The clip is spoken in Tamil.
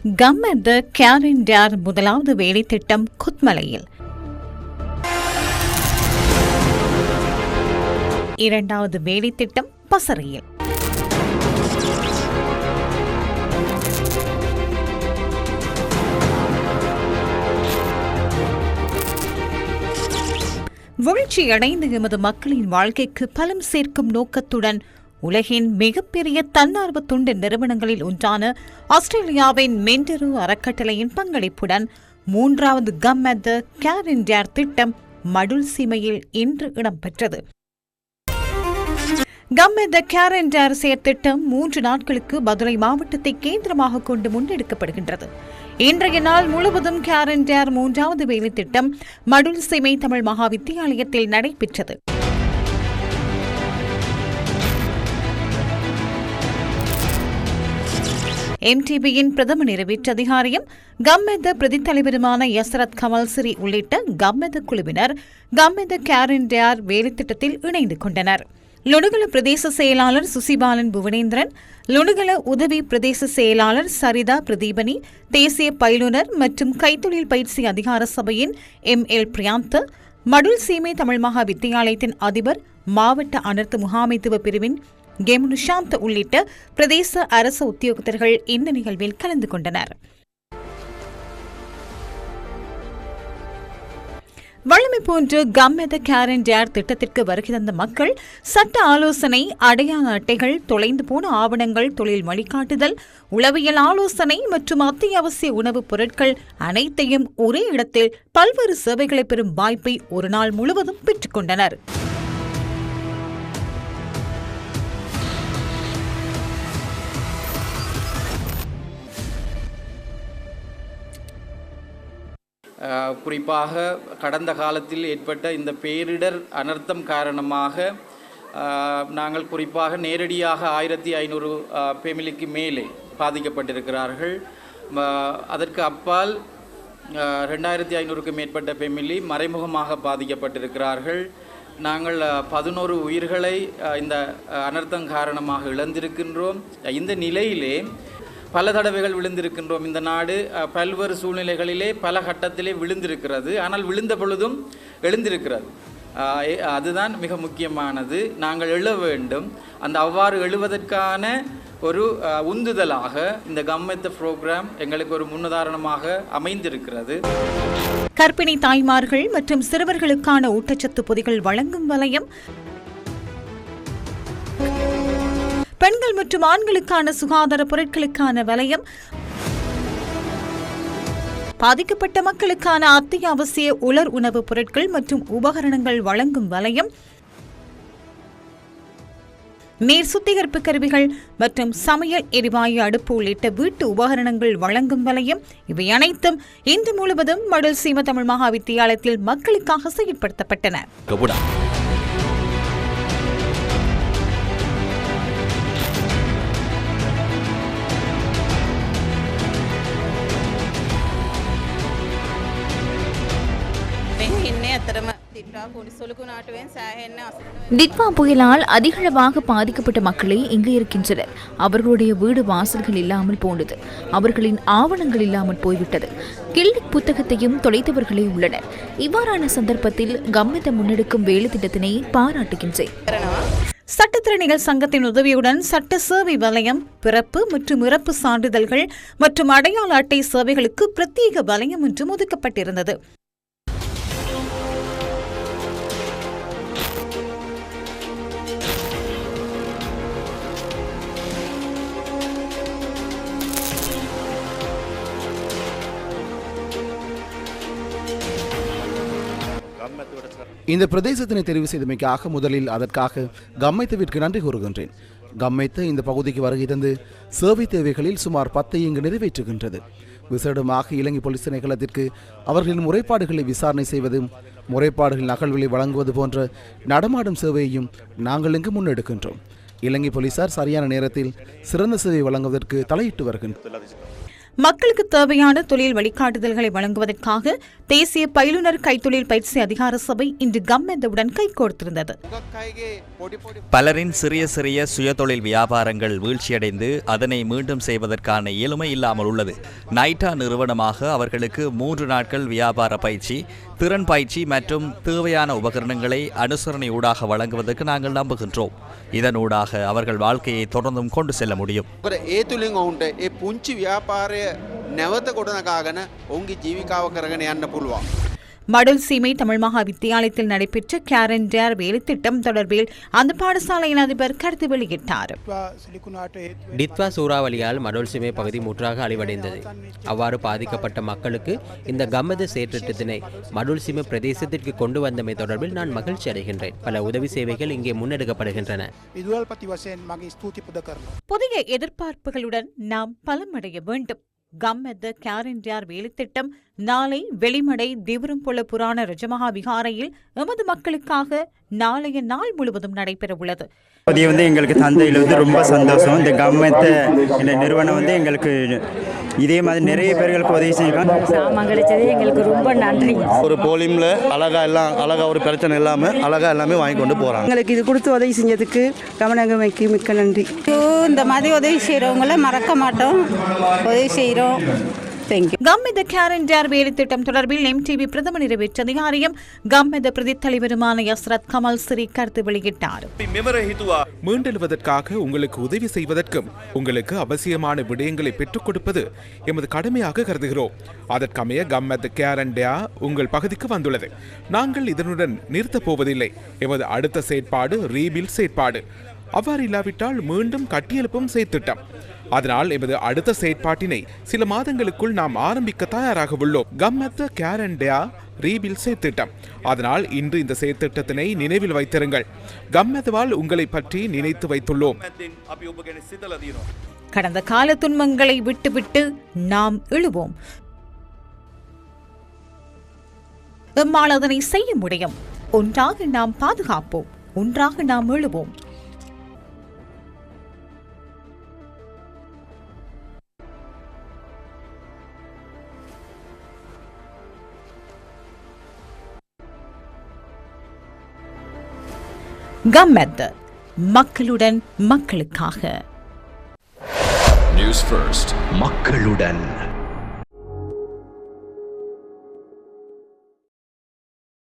கம்மந்த கேரண்டர் முதலாவது வேலைத்திட்டம் குத்மலையில், இரண்டாவது வேலைத்திட்டம் பசறையில், வீழ்ச்சியடைந்த எமது மக்களின் வாழ்க்கைக்கு பலம் சேர்க்கும் நோக்கத்துடன் உலகின் மிகப்பெரிய தன்னார்வ தொண்டு நிறுவனங்களில் ஒன்றான ஆஸ்திரேலியாவின் மெண்டரு அறக்கட்டளையின் பங்களிப்புடன் மூன்றாவது கம்மந்த கேரண்டர் திட்டம் மடுல் சீமையில் இன்று இடம்பெற்றது. கம்மந்த கேரண்டர் செயற்திட்டம் 3 நாட்களுக்கு மதுரை மாவட்டத்தை கேந்திரமாக கொண்டு முன்னெடுக்கப்படுகின்றது. இன்றைய நாள் முழுவதும் கேரண்டர் 3வது வேலைத்திட்டம் மடுல் சீமை தமிழ் மகா வித்தியாலயத்தில் நடைபெற்றது. MTBயின் பிரதம நிறைவேற்று அதிகாரியும் கம்மந்த பிரதித் தலைவருமான யசரத் கமல்சிரி உள்ளிட்ட கம்மந்த குழுவினர் கம்மந்த கேரண்டர் வேலைத்திட்டத்தில் இணைந்து கொண்டனர். லுணுகல பிரதேச செயலாளர் சுசிபாலன் புவனேந்திரன், லுணுகல உதவி பிரதேச செயலாளர் சரிதா பிரதீபனி, தேசிய பயிலுனர் மற்றும் கைத்தொழில் பயிற்சி அதிகார சபையின் ML பிரியாந்த், மடுல் சீமை தமிழ் மகா வித்தியாலயத்தின் அதிபர், மாவட்ட அனர்த்த முகாமைத்துவ பிரிவின் கெமுனுஷாந்த் உள்ளிட்ட பிரதேச அரசு உத்தியோகத்தர்கள் இந்த நிகழ்வில் கலந்து கொண்டனர். வழமை போன்று கம்மத கேரண்டர் திட்டத்திற்கு வருகை தந்த மக்கள் சட்ட ஆலோசனை, அடையாள அட்டைகள், தொலைந்து போன ஆவணங்கள், தொழில் வழிகாட்டுதல், உளவியல் ஆலோசனை மற்றும் அத்தியாவசிய உணவுப் பொருட்கள் அனைத்தையும் ஒரே இடத்தில் பல்வேறு சேவைகளை பெறும் வாய்ப்பை ஒரு நாள் முழுவதும் பெற்றுக் கொண்டனர். குறிப்பாக கடந்த காலத்தில் ஏற்பட்ட இந்த பேரிடர் அனர்த்தம் காரணமாக நாங்கள் குறிப்பாக நேரடியாக 1500 ஃபேமிலிக்கு மேலே பாதிக்கப்பட்டிருக்கிறார்கள். அதற்கு அப்பால் 2500க்கும் மேற்பட்ட ஃபேமிலி மறைமுகமாக பாதிக்கப்பட்டிருக்கிறார்கள். நாங்கள் 11 உயிர்களை இந்த அனர்த்தம் காரணமாக இழந்திருக்கின்றோம். இந்த நிலையிலே பல தடவைகள் விழுந்திருக்கின்றோம். இந்த நாடு பல்வேறு சூழ்நிலைகளிலே பல கட்டத்திலே விழுந்திருக்கிறது. ஆனால் விழுந்த பொழுதும் எழுந்திருக்கிறது. அதுதான் மிக முக்கியமானது. நாங்கள் எழ வேண்டும். அவ்வாறு எழுவதற்கான ஒரு உந்துதலாக இந்த கம்மத்த புரோகிராம் எங்களுக்கு ஒரு முன்னுதாரணமாக அமைந்திருக்கிறது. கர்ப்பிணி தாய்மார்கள் மற்றும் சிறுவர்களுக்கான ஊட்டச்சத்து பொதிகள் வழங்கும் வலயம், பெண்கள் மற்றும் ஆண்களுக்கான சுகாதார பொருட்களுக்கான வலயம், பாதிக்கப்பட்ட மக்களுக்கான அத்தியாவசிய உலர் உணவுப் பொருட்கள் மற்றும் உபகரணங்கள் வழங்கும் வலயம், நீர் சுத்திகரிப்பு கருவிகள் மற்றும் சமையல் எரிவாயு அடுப்பு உள்ளிட்ட வீட்டு உபகரணங்கள் வழங்கும் வலயம், இவை அனைத்தும் இன்று முழுவதும் மடுல் சீமை தமிழ் மகா வித்தியாலயத்தில் மக்களுக்காக செயல்படுத்தப்பட்டன. டிட்வா புயலால் அதிகளவாக பாதிக்கப்பட்ட மக்களே இங்கு இருக்கின்றனர். அவர்களுடைய வீடு வாசல்கள் இல்லாமல் போனது. அவர்களின் ஆவணங்கள் இல்லாமல் போய்விட்டது. கில்லிக் புத்தகத்தையும் தொலைத்தவர்களே உள்ளனர். இவ்வாறான சந்தர்ப்பத்தில் கம்மத முன்னெடுக்கும் வேலை திட்டத்தினை பாராட்டுகின்றேன். சட்டத்திறனிகள் சங்கத்தின் உதவியுடன் சட்ட சேவை வலயம், பிறப்பு மற்றும் இறப்பு சான்றிதழ்கள் மற்றும் அடையாள அட்டை சேவைகளுக்கு பிரத்யேக வலயம் ஒன்றும் ஒதுக்கப்பட்டிருந்தது. இந்த பிரதேசத்தினை தெரிவு செய்தமைக்காக முதலில் அதற்காக கம்மைத்தவிற்கு நன்றி கூறுகின்றேன். கம்மைத்த இந்த பகுதிக்கு வருகை தந்து சேவை தேவைகளில் சுமார் 10 இங்கு நிறைவேற்றுகின்றது. விசேடமாக இலங்கை போலீஸ் திணைக்களத்திற்கு அவர்களின் முறைப்பாடுகளை விசாரணை செய்வதும் முறைப்பாடுகள் நகல்களை வழங்குவது போன்ற நடமாடும் சேவையையும் நாங்கள் இங்கு முன்னெடுக்கின்றோம். இலங்கை போலீசார் சரியான நேரத்தில் சிறந்த சேவை வழங்குவதற்கு தலையிட்டு வருகின்றனர். மக்களுக்கு தேவையான தொழில் வழிகாட்டுதல்களை வழங்குவதற்காக தேசிய பயிலுனர் கைத்தொழில் பயிற்சி அதிகார சபை இன்று கம்மெந்தவுடன் கைகோர்த்திருந்தது. பலரின் சிறிய சிறிய சுயதொழில் வியாபாரங்கள் வீழ்ச்சியடைந்து அதனை மீண்டும் செய்வதற்கான இயலுமை இல்லாமல் உள்ளது. நைட்டா நிறுவனமாக அவர்களுக்கு 3 நாட்கள் வியாபார பயிற்சி, திறன் பயிற்சி மற்றும் தேவையான உபகரணங்களை அனுசரணை ஊடாக வழங்குவதற்கு நாங்கள் நம்புகின்றோம். இதனூடாக அவர்கள் வாழ்க்கையை தொடர்ந்தும் கொண்டு செல்ல முடியும். மடுல் சீமை தமிழ் மகா வித்தியாலயத்தில் நடைபெற்ற கேரன் டேர் வேலைத்திட்டம் தொடர்பில் அந்த பாடசாலையின் அதிபர் கருத்து வெளியிட்டார். டித்வா சூறாவளியால் மடுல் சீமை பகுதி முற்றாக அழிவடைந்தது. அவ்வாறு பாதிக்கப்பட்ட மக்களுக்கு இந்த கம்மது செயற்றிட்டத்தினை மடுல் சீமை பிரதேசத்திற்கு கொண்டு வந்தமை தொடர்பில் நான் மகிழ்ச்சி அடைகின்றேன். பல உதவி சேவைகள் இங்கே முன்னெடுக்கப்படுகின்றன. புதிய எதிர்பார்ப்புகளுடன் நாம் பலமடைய வேண்டும். கம்மெத கேரன் டேர் வேலைத்திட்டம் நாளை வெளிமடை திவரும்புல புராண ரஜமகா விகாரையில் எமது மக்களுக்காக நாளைய நாள் முழுவதும் நடைபெறவுள்ளது. எங்களுக்கு தந்தையில் ரொம்ப சந்தோஷம். இந்த கம்மெத்த இந்த நிறுவனம் எங்களுக்கு இதே மாதிரி நிறைய பேர்களுக்கு உதவி செய்யலாம். சாமான் கிடைச்சது எங்களுக்கு ரொம்ப நன்றி. ஒரு போலிம்ல அழகா ஒரு பிரச்சனை இல்லாமல் அழகா எல்லாமே வாங்கி கொண்டு போறாங்க. எங்களுக்கு இது கொடுத்து உதவி செஞ்சதுக்கு கமனகமைக்கு மிக்க நன்றி. இந்த மாதிரி உதவி செய்யறவங்கள மறக்க மாட்டோம், உதவி செய்யறோம். கம்மெத கேரன் டேர் வேலைத்திட்டம் தொடர்பில் எம்டிவி பிரதம நிறைவேற்று அதிகாரியும் கம்மெத பிரதி தலைவருமான யஸ்ரத் கமல் சிரி கருத்து வெளியிட்டார். மீண்டெழுவதற்காக உங்களுக்கு உதவி செய்வதற்கும் உங்களுக்கு அவசியமான விடயங்களை பெற்றுக் கொடுப்பது எமது கடமையாக கருதுகிறோம். அதற்கமைய கம்மெத கேரன் டேர் உங்கள் பகுதிக்கு வந்துள்ளது. நாங்கள் இதனுடன் நிறுத்தப் போவதில்லை. எமது அடுத்த செயற்பாடு ரீபில் செயற்பாடு. அவ்வாறு இல்லாவிட்டால் மீண்டும் கட்டியெழுப்பும் செயற்திட்டம். அதனால் எமது அடுத்த செயற்பாட்டினை சில மாதங்களுக்குள் நாம் ஆரம்பிக்க தயாராக உள்ளோம். கம்மெத கேரன் டேர் ரீபில் செயற்திட்டம். அதனால் இன்று இந்த செயற்திட்டத்தினை நினைவில் வைத்திருங்கள். கம்மெதவால் உங்களை பற்றி நினைத்து வைத்துள்ளோம். கடந்த கால துன்பங்களை விட்டுவிட்டு நாம் எழுவோம். எம்மால் அதனை செய்ய முடியும். ஒன்றாக நாம் பாதுகாப்போம், ஒன்றாக நாம் எழுவோம். கம்மெத மக்களுடன் மக்களுக்காக. நியூஸ் ஃபர்ஸ்ட் மக்களுடன்.